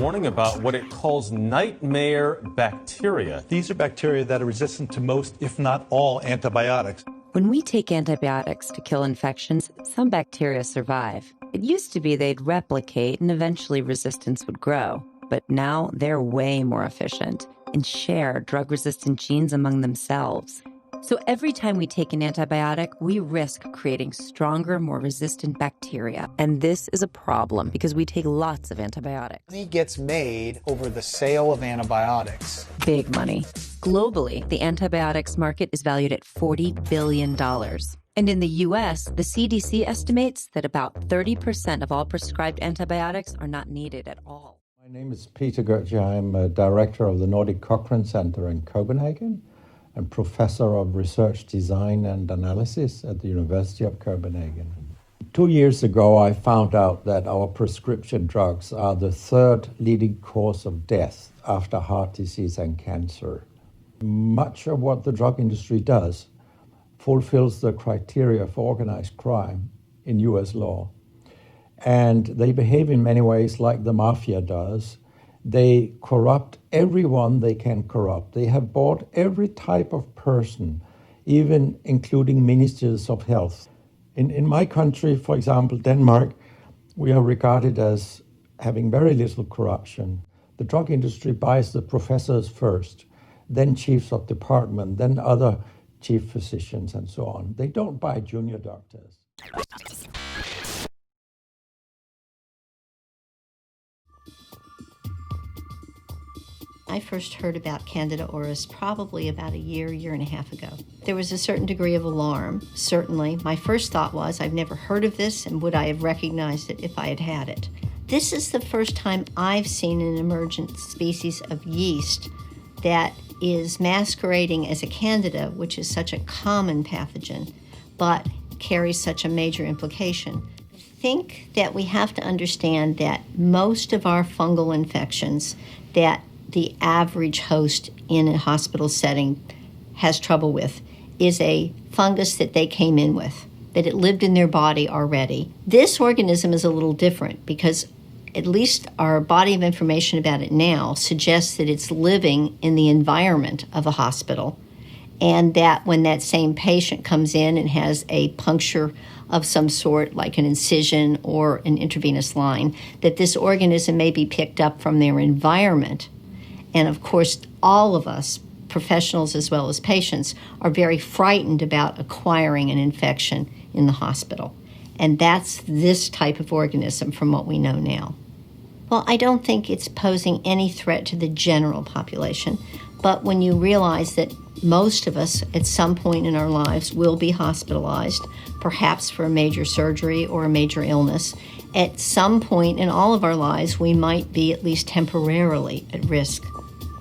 warning about what it calls nightmare bacteria. These are bacteria that are resistant to most, if not all, antibiotics. When we take antibiotics to kill infections, some bacteria survive. It used to be they'd replicate and eventually resistance would grow. But now they're way more efficient and share drug-resistant genes among themselves. So every time we take an antibiotic, we risk creating stronger, more resistant bacteria. And this is a problem because we take lots of antibiotics. Money gets made over the sale of antibiotics. Big money. Globally, the antibiotics market is valued at $40 billion. And in the US, the CDC estimates that about 30% of all prescribed antibiotics are not needed at all. My name is Peter Goetje. I'm a director of the Nordic Cochrane Center in Copenhagen and professor of research design and analysis at the University of Copenhagen. 2 years ago, I found out that our prescription drugs are the third leading cause of death after heart disease and cancer. Much of what the drug industry does fulfills the criteria for organized crime in US law. And they behave in many ways like the mafia does. They corrupt everyone they can corrupt. They have bought every type of person, even including ministers of health. In my country, for example, Denmark, we are regarded as having very little corruption. The drug industry buys the professors first, then chiefs of department, then other chief physicians and so on. They don't buy junior doctors. I first heard about Candida auris probably about a year and a half ago. There was a certain degree of alarm, certainly. My first thought was, I've never heard of this, and would I have recognized it if I had had it? This is the first time I've seen an emergent species of yeast that is masquerading as a Candida, which is such a common pathogen, but carries such a major implication. I think that we have to understand that most of our fungal infections that the average host in a hospital setting has trouble with is a fungus that they came in with, that it lived in their body already. This organism is a little different because at least our body of information about it now suggests that it's living in the environment of a hospital, and that when that same patient comes in and has a puncture of some sort, like an incision or an intravenous line, that this organism may be picked up from their environment. And of course, all of us, professionals as well as patients, are very frightened about acquiring an infection in the hospital. And that's this type of organism from what we know now. Well, I don't think it's posing any threat to the general population, but when you realize that most of us at some point in our lives will be hospitalized, perhaps for a major surgery or a major illness, at some point in all of our lives, we might be at least temporarily at risk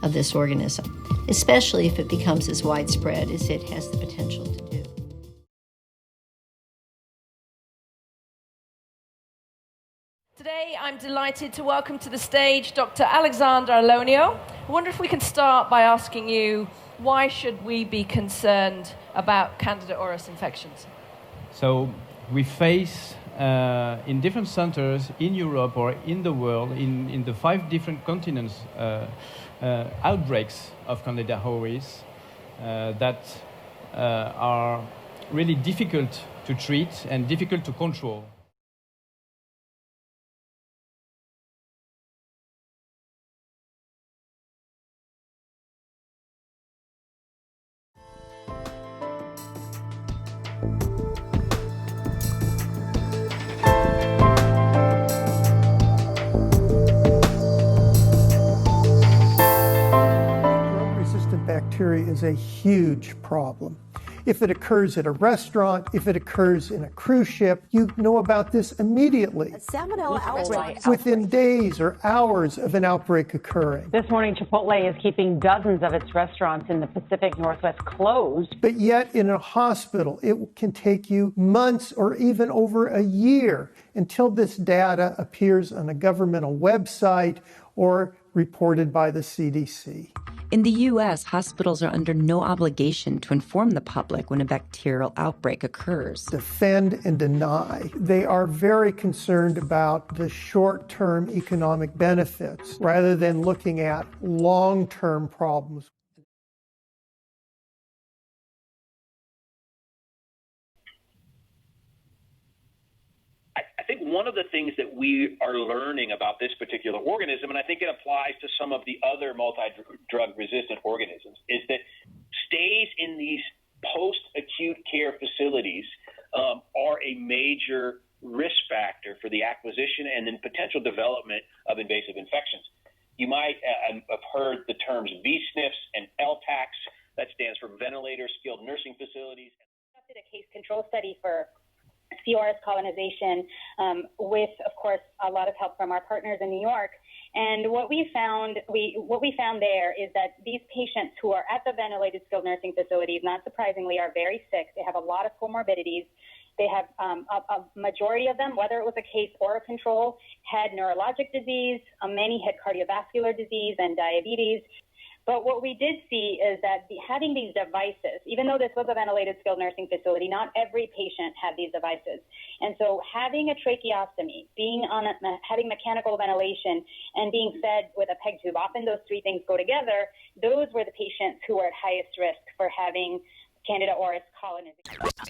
of this organism, especially if it becomes as widespread as it has the potential to do. Today, I'm delighted to welcome to the stage Dr. Alexander Alonio. I wonder if we can start by asking you, why should we be concerned about Candida auris infections? So we face in different centers in Europe or in the world, in the 5 different continents, outbreaks of Candida auris that are really difficult to treat and difficult to control. Bacteria is a huge problem. If it occurs at a restaurant, if it occurs in a cruise ship, you know about this immediately. A salmonella outbreak. Within days or hours of an outbreak occurring. This morning, Chipotle is keeping dozens of its restaurants in the Pacific Northwest closed. But yet in a hospital, it can take you months or even over a year until this data appears on a governmental website or reported by the CDC. In the U.S., hospitals are under no obligation to inform the public when a bacterial outbreak occurs. Defend and deny. They are very concerned about the short-term economic benefits rather than looking at long-term problems. I think one of the things that we are learning about this particular organism, and I think it applies to some of the other multi-drug resistant organisms, is that stays in these post-acute care facilities are a major risk factor for the acquisition and then potential development of invasive infections. You might have heard the terms VSNFs and LTACs. That stands for Ventilator Skilled Nursing Facilities. We did a case control study for Auris colonization with, of course, a lot of help from our partners in New York. And what we found there is that these patients who are at the ventilated skilled nursing facilities, not surprisingly, are very sick. They have a lot of comorbidities. They have a majority of them, whether it was a case or a control, had neurologic disease. Many had cardiovascular disease and diabetes. But what we did see is that having these devices, even though this was a ventilated skilled nursing facility, not every patient had these devices. And so having a tracheostomy, having mechanical ventilation, and being fed with a PEG tube, often those three things go together, those were the patients who were at highest risk for having Candida auris colonization.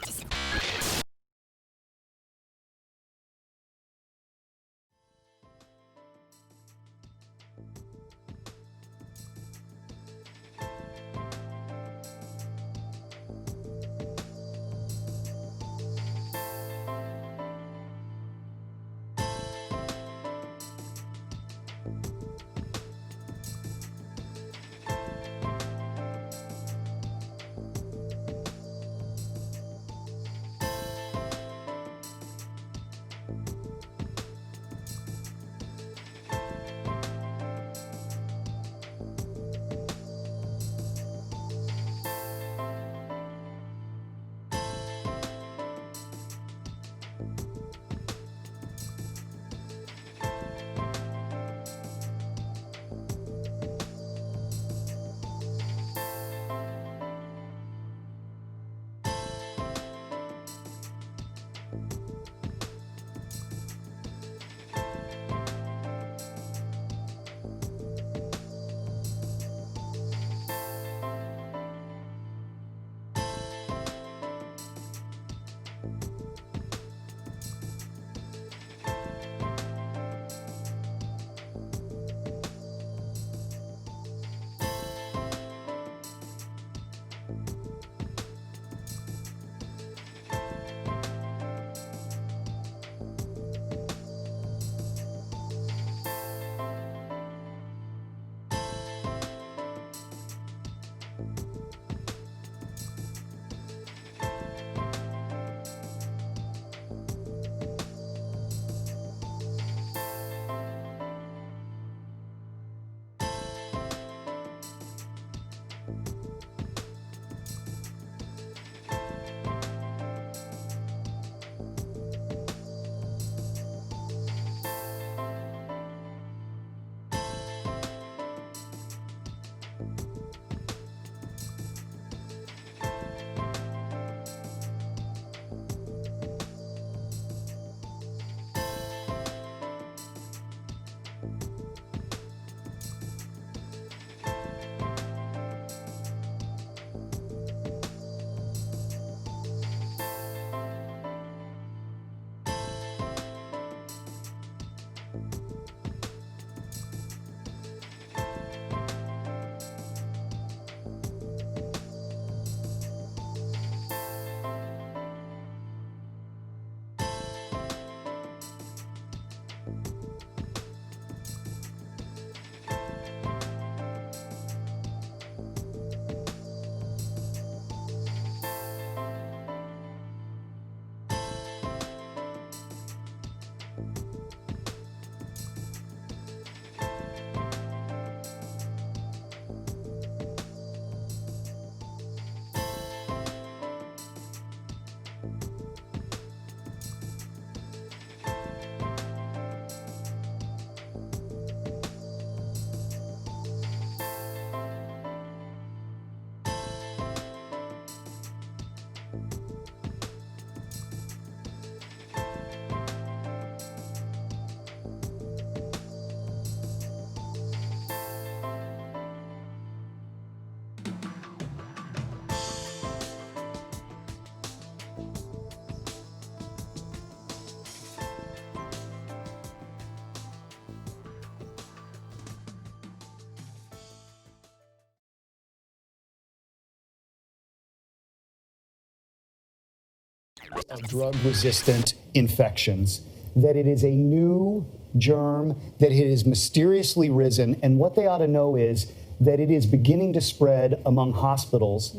of drug-resistant infections, that it is a new germ, that it has mysteriously risen, and what they ought to know is that it is beginning to spread among hospitals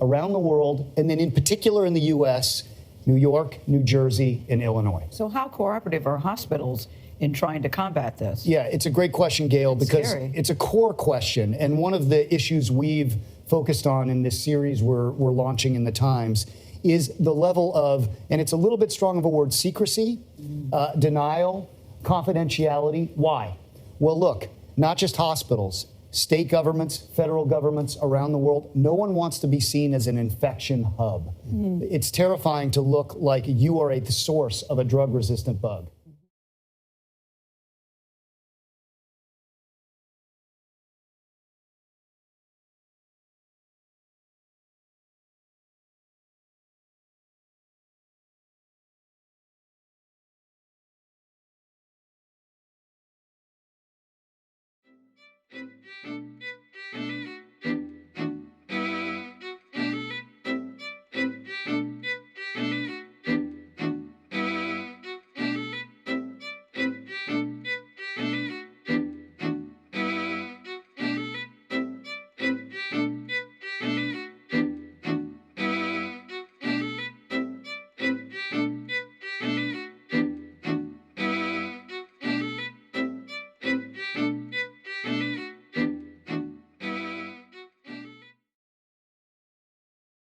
around the world, and then in particular in the U.S., New York, New Jersey, and Illinois. So how cooperative are hospitals in trying to combat this? Yeah, it's a great question, Gail, because it's a core question. And one of the issues we've focused on in this series we're launching in the Times is the level of, and it's a little bit strong of a word, secrecy, denial, confidentiality. Why? Well, look, not just hospitals, state governments, federal governments around the world, no one wants to be seen as an infection hub. It's terrifying to look like you are the source of a drug-resistant bug.